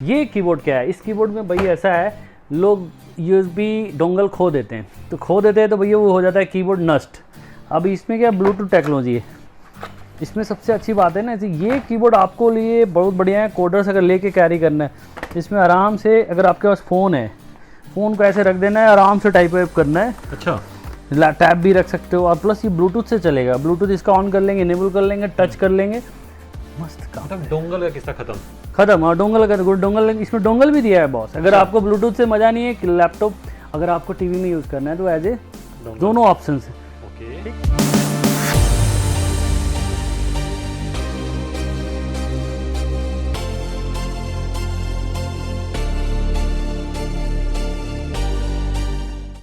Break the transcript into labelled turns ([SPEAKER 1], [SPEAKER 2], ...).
[SPEAKER 1] ये कीबोर्ड क्या है, इस कीबोर्ड में भैया ऐसा है, लोग यूएसबी डोंगल खो देते हैं, तो भैया वो हो जाता है कीबोर्ड नष्ट। अब इसमें क्या ब्लूटूथ टेक्नोलॉजी है, इसमें सबसे अच्छी बात है ना, ये कीबोर्ड आपको लिए बहुत बढ़िया है। कोडर्स अगर लेके कैरी करना है, इसमें आराम से, अगर आपके पास फ़ोन है, फ़ोन को ऐसे रख देना है, आराम से टाइप वाइप करना है।
[SPEAKER 2] अच्छा,
[SPEAKER 1] टैब भी रख सकते हो, और प्लस ये ब्लूटूथ से चलेगा। ब्लूटूथ इसका ऑन कर लेंगे, इनेबल कर लेंगे, टच कर लेंगे, मस्त काम।
[SPEAKER 2] मतलब डोंगल का किस्सा खत्म।
[SPEAKER 1] खत्म। और डोंगल इसमें डोंगल भी दिया है बॉस। अगर आपको ब्लूटूथ से मज़ा नहीं है कि लैपटॉप, अगर आपको टीवी में यूज़ करना है तो एज ए दोनों ऑप्शन है।